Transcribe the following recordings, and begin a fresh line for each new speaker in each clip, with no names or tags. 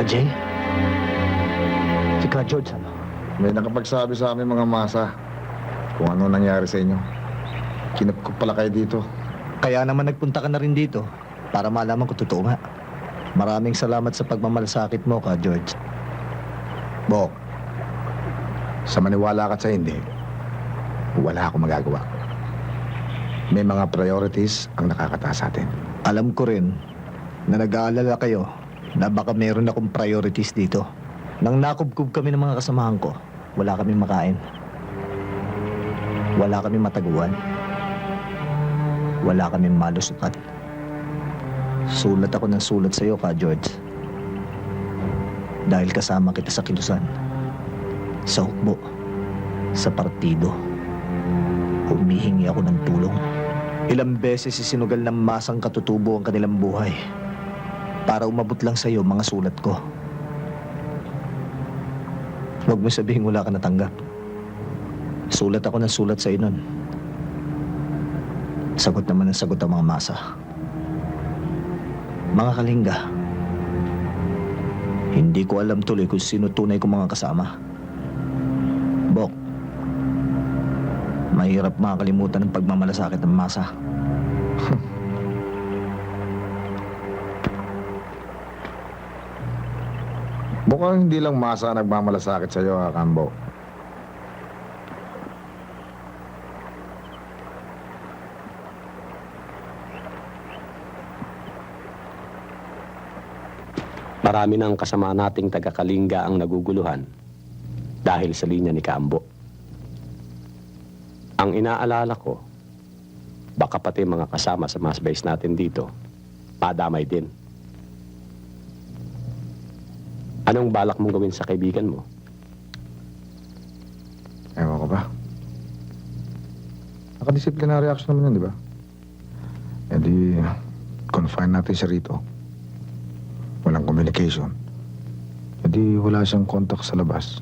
Jay? Si Ka George, ano?
May nakapagsabi sa amin mga masa kung ano nangyari sa inyo. Kinupkup pala kayo dito.
Kaya naman nagpunta ka na rin dito para malaman ko totoo nga. Maraming salamat sa pagmamalasakit mo, Ka George.
Bok, sa maniwala ka sa hindi, wala akong magagawa. May mga priorities ang nakakataas sa atin.
Alam ko rin na nag-aalala kayo na baka meron akong priorities dito. Nang nakubkub kami ng mga kasamahan ko, wala kaming makain. Wala kaming mataguan. Wala kaming malusukat. Sulat ako ng sulat sa'yo, Ka George. Dahil kasama kita sa kilusan, sa hukbo, sa partido. Humihingi ako ng tulong. Ilang beses isinugal ng masang katutubo ang kanilang buhay para umabot lang sa'yo mga sulat ko. Huwag mo sabihin wala ka natanggap. Sulat ako ng sulat sa'yo nun. Sagot naman ang sagot ang mga masa. Mga kalingga, hindi ko alam tuloy kung sino tunay kong mga kasama. Bok, mahirap makakalimutan ang pagmamalasakit ng masa.
Mukhang hindi lang masa nagmamalasakit sa'yo, ha, Kambo.
Marami ng kasama nating taga-Kalinga ang naguguluhan dahil sa linya ni Kambo. Ang inaalala ko, baka pati mga kasama sa mass base natin dito, padamay din. Anong balak mong gawin sa kaibigan mo?
Ewan ko ba? Nakadisciplinary action naman yun, di ba? E di, confine natin siya rito. Walang communication. E di, wala siyang contact sa labas.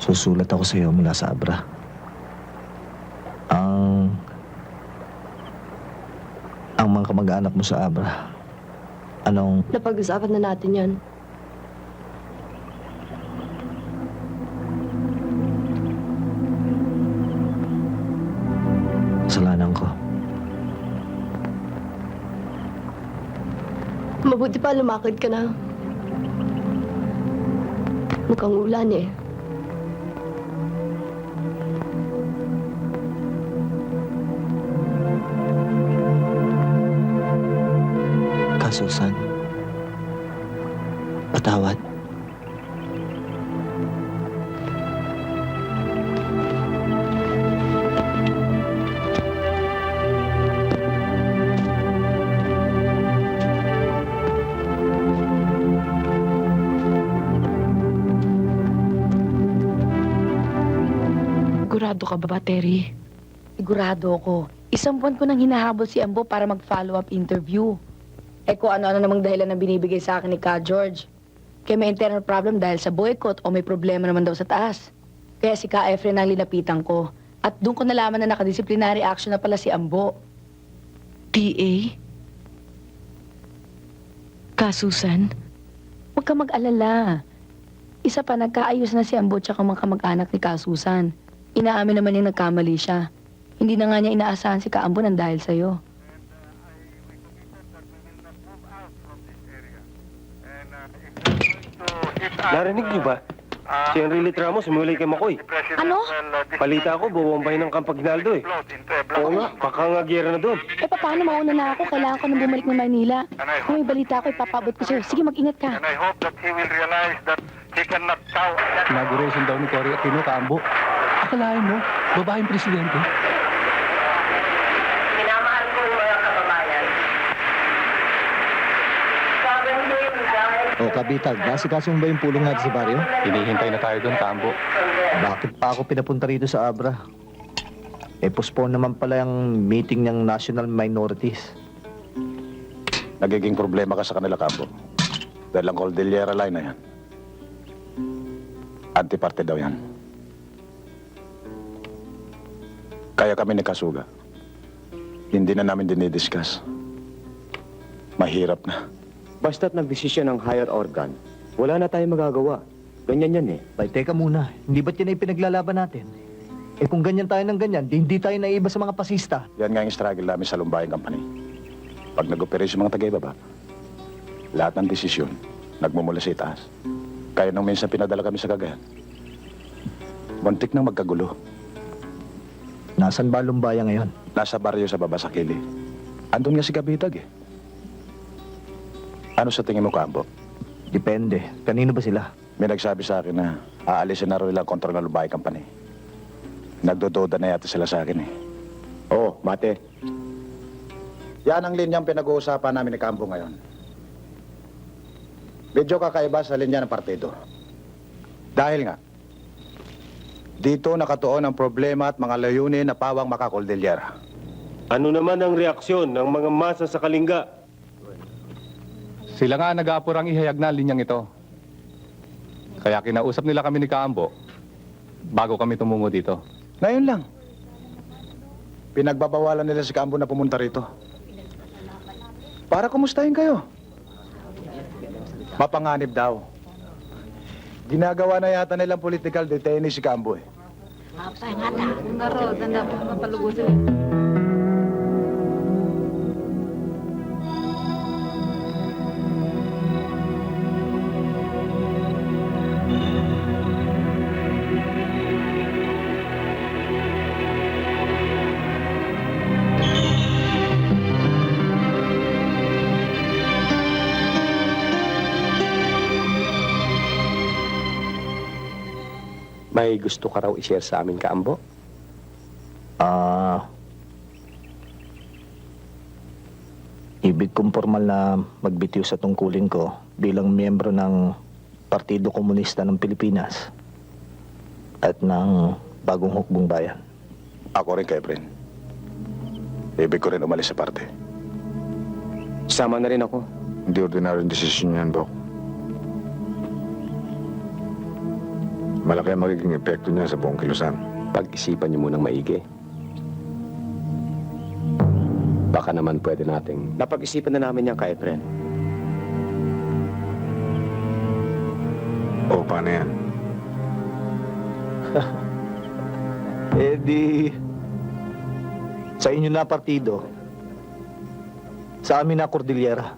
Susulat ako sa iyo mula sa Abra. Ang mga kamag-anak mo sa Abra, anong...
Napag-usapan na natin yan.
Kasalanan ko.
Mabuti pa lumakad ka na. Mukhang ulan eh.
Susan, patawad.
Sigurado ka ba, Terry? Sigurado ako. Isang buwan ko nang hinahabol si Ambo para mag-follow-up interview.
Eh kung ano-ano namang dahilan na binibigay sa akin ni Ka George. Kaya may internal problem dahil sa boycott o may problema naman daw sa taas. Kaya si Ka Efren ang linapitan ko. At doon ko nalaman na nakadisciplinary action na pala si Ambo.
TA? Kasusan?
Huwag ka mag-alala. Isa pa, nagkaayos na si Ambo tsaka mga kamag-anak ni Kasusan. Inaamin naman niyang nagkamali siya. Hindi na nga niya inaasahan si Ka Ambo nang dahil sa'yo.
Narinig niyo ba? Si Enrile Ramos, sumulay kay Makoy.
Ano?
Balita ko, bubumbay ng Campagnaldo eh. Oo nga, pakangagyera na doon.
Eh, paano mauna na ako? Kailangan ko nang bumalik ng Maynila. Kung may balita ako, ipapabot ko sa'yo. Sige, mag-ingat ka.
And I hope that he will realize that he cannot cow.
Inauguration daw ni Cory Aquino, Kambo. Akalain mo, babaeng presidente.
O, Kabitag, nasikaso mo ba yung pulong natin sa baryo?
Hinihintay na tayo doon, Kambo.
Bakit pa ako pinapunta rito sa Abra? Postpone naman pala yung meeting ng national minorities.
Nagiging problema ka sa kanila, Kambo. Dahil ang Cordillera Line na yan. Anti-party daw yan. Kaya kami nagkasuga. Hindi na namin dinidiscuss. Mahirap na.
Basta't nagdesisyon ng higher organ, wala na tayong magagawa. Ganyan yan eh.
Bay, teka muna. Hindi ba't yan ay pinaglalaban natin? Kung ganyan tayo ng ganyan, hindi tayo naiba sa mga pasista.
Yan nga yung struggle namin sa Lumbayang Company. Pag nag-operate yung mga taga-ibaba, lahat ng desisyon, nagmumula sa itaas. Kaya nung minsan pinadala kami sa Cagayan, muntik nang magkagulo.
Nasaan ba Lumbaya ngayon?
Nasa baryo sa baba sa Kili. Andun nga si Kabitag eh. Ano sa tingin mo, Kambo?
Depende. Kanino ba sila?
May nagsabi sa akin na aalisin na rin lang kontrol ng Lumbayang Company. Nagdududa na yata sila sa akin eh.
Oo, Mate.
Yan ang linyang pinag-uusapan namin ni Kambo ngayon. Medyo kakaiba sa linya ng partido. Dahil nga, dito nakatuon ang problema at mga layunin na pawang makakoldilyera.
Ano naman ang reaksyon ng mga masa sa Kalinga?
Sila nga nag-aapurang ihayag na ang linyang ito. Kaya kinausap nila kami ni Kambo bago kami tumungo dito.
Ngayon lang. Pinagbabawalan nila si Kambo na pumunta rito. Para kumustahin kayo. Mapanganib daw. Ginagawa na yata nilang political detainee si Kambo eh.
May gusto ka raw i-share sa amin, Kambo?
Ibig kong formal na magbitiw sa tungkulin ko bilang miyembro ng Partido Komunista ng Pilipinas at ng Bagong Hukbong Bayan.
Ako rin, Keprin. Ibig ko rin umalis sa parte.
Sama na rin ako.
Hindi ordinaryong desisyon yan, Bok. Malaki ang magiging epekto niya sa buong kilusan.
Pag-isipan niyo munang maigi. Baka naman pwede nating... Napag-isipan na namin yan, Efren.
O, paano yan?
Di... Sa inyo na partido. Sa amin na Cordillera.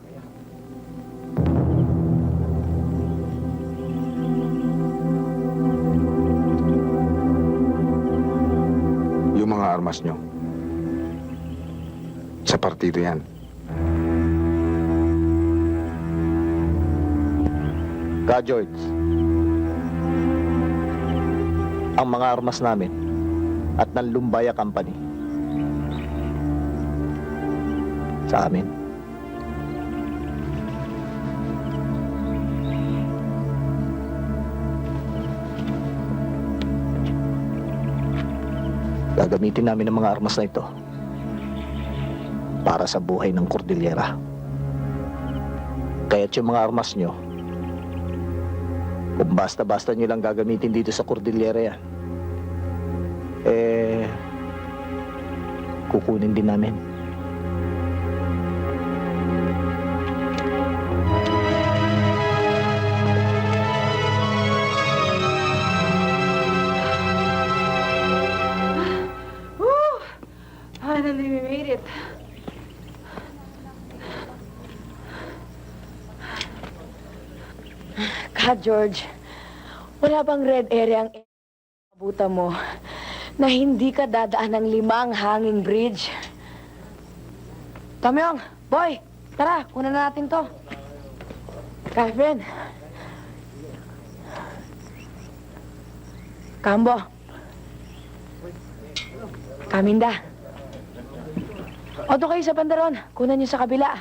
Yung mga armas nyo. Sa partido yan.
Ka, George. Ang mga armas namin at ng Lumbaya Company. Sa amin. Gagamitin namin ang mga armas na ito para sa buhay ng Cordillera. Kaya't yung mga armas nyo, kung basta-basta nyo lang gagamitin dito sa Cordillera yan, kukunin din namin.
Finally, we made it. Ka, George, wala bang red area ang abutan mo na hindi ka dadaan ng 5 hanging bridge? Tamyong, boy, tara, kunan na natin to. Ka, friend. Kambo. Kaminda. O, doon kayo sa bandaron. Kunan niyo sa kabila.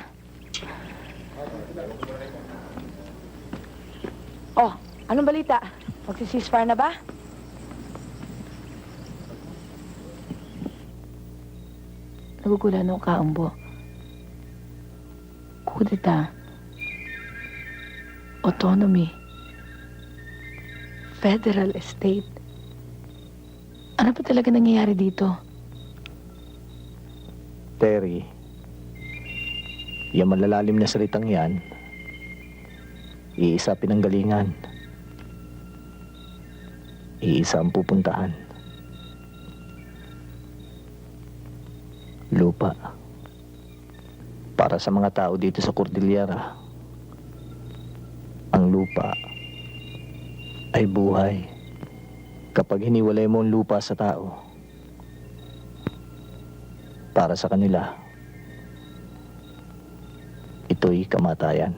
Oh, anong balita? Magsi-ceasefire na ba?
Nagugulan ako, Kaambo. Kudeta. Autonomy. Federal estate. Ano pa talaga nangyayari dito?
Terry, yung malalalim na salitang yan, iisa pinanggalingan. Iisa ang pupuntahan. Lupa. Para sa mga tao dito sa Cordillera, ang lupa ay buhay. Kapag hiniwalay mo ang lupa sa tao, para sa kanila, ito'y kamatayan.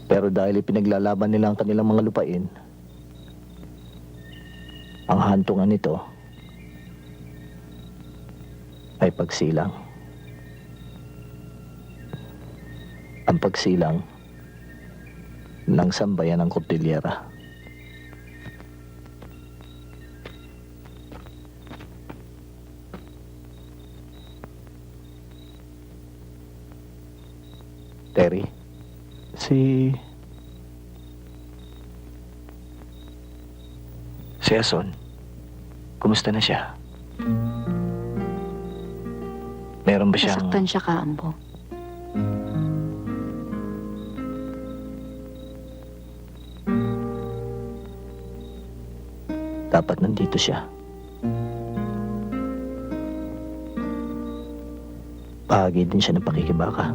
Pero dahil ipinaglalaban nila ang kanilang mga lupain, ang hantungan nito ay pagsilang. Ang pagsilang ng sambayan ng Cordillera. Terry, si Ason, kumusta na siya? Meron ba siyang...
Nasaktan siya, Kaambo.
Dapat nandito siya. Bahagi din siya ng pakikibaka.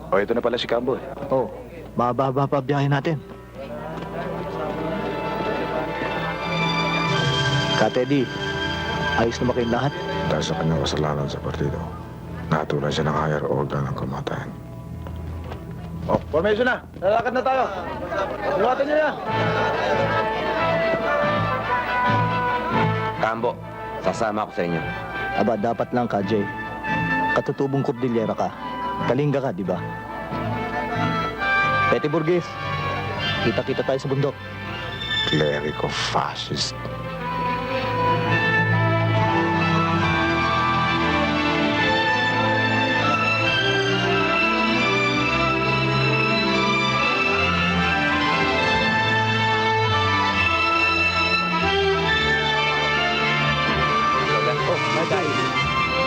O, ito na pala si Cambo.
Oh, mababa pa biyahe natin. Katedi, ayos na ba kayong lahat?
Dahil sa kanyang kasalanan sa partido, nakatulan siya ng higher order ng kamatayan.
Oh, formation na. Lalakad na tayo. Iwatan niyo yan.
Kambo, sasama ako sa inyo.
Aba, dapat lang ka, Jay. Katutubong Cordillera ka. Kalinga ka, di ba? Petty Burgess, kita-kita tayo sa bundok.
Clerico-fascist.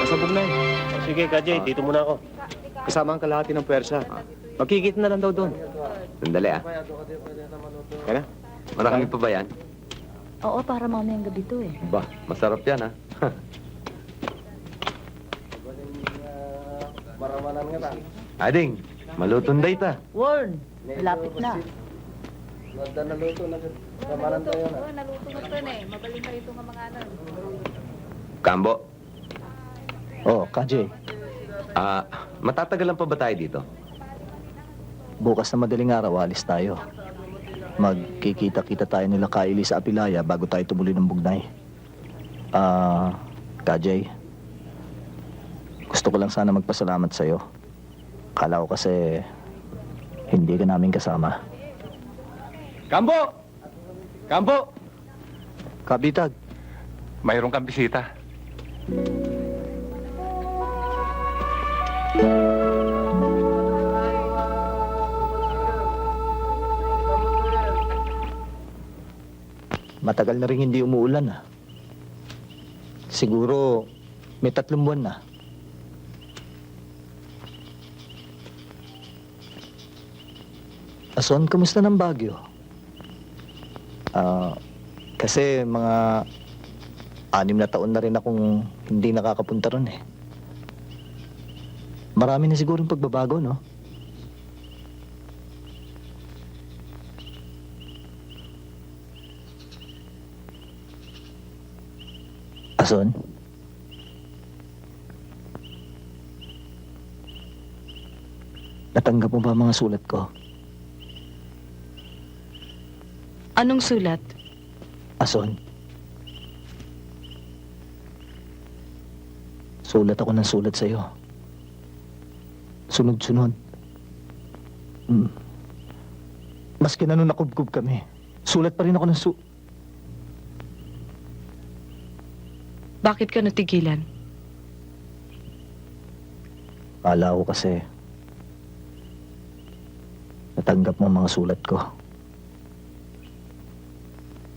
Pasabog na sige, Kajay, dito muna ako.
Kasama ang kalahati ng pwersa. Magkikita na lang daw doon.
Sandali ah.
Kaya na?
Marami pa ba yan?
Oo, para mamayang gabi to eh.
Ba, masarap yan ah. Ading, malutong day ta.
Warn, malapit na.
Kambo,
Oh, ka, Jay.
matatagalan pa ba tayo dito?
Bukas na madaling araw, alis tayo. Magkikita-kita tayo nila Kylie sa Apilaya bago tayo tumuloy ng Bugnay. Kajay, gusto ko lang sana magpasalamat sa'yo. Kala ko kasi hindi ka namin kasama.
Kambo! Kambo!
Kabitag,
Mayroon kang bisita.
matagal na rin hindi umuulan ah. Siguro may 3 buwan na. Ason, kumusta ng Baguio? Kasi mga 6 na taon na rin akong hindi nakakapunta ron eh. Marami na sigurong pagbabago, no? Ason? Natanggap mo ba ang mga sulat ko?
Anong sulat?
Ason? Sulat ako ng sulat sa'yo. Sunod-sunod. Maski na nung nakubkub kami, sulat pa rin ako ng
Bakit ka natigilan?
Kala ko kasi natanggap mo ang mga sulat ko.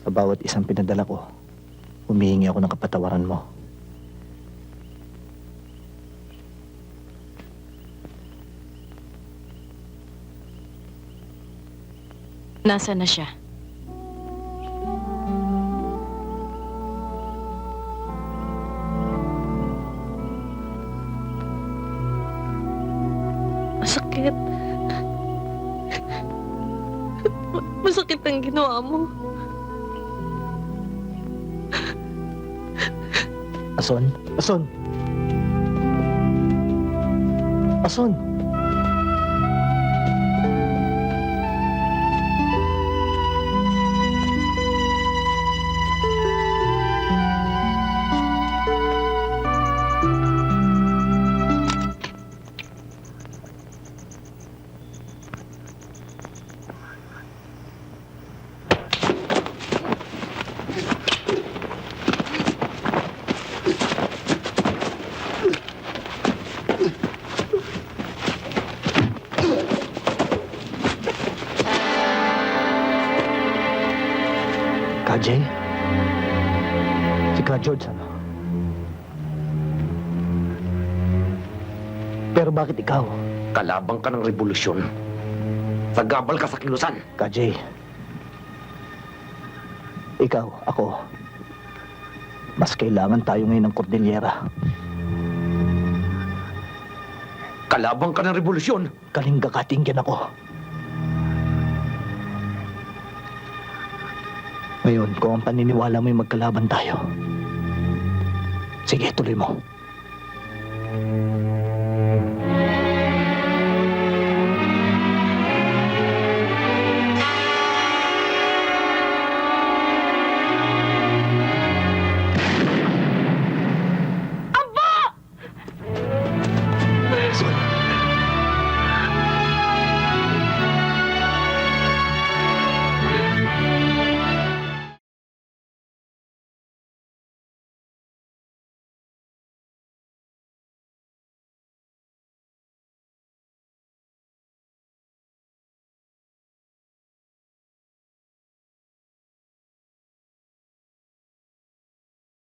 Sa bawat isang pinadala ko, humihingi ako ng kapatawaran mo.
Nasaan na siya?
Masakit. Masakit ang ginawa mo.
Ason? Ason! Ason! Ka Jay? Si Ka George, ano? Pero bakit ikaw?
Kalabang ka ng revolusyon. Sagabal ka sa kilusan.
Ka Jay? Ikaw, ako. Mas kailangan tayo ngayon ng Cordillera.
Kalabang ka ng revolusyon.
Kalingga-katinggan ako. Ngayon, kung ang paniniwala mo'y magkalaban tayo, sige, tuloy mo.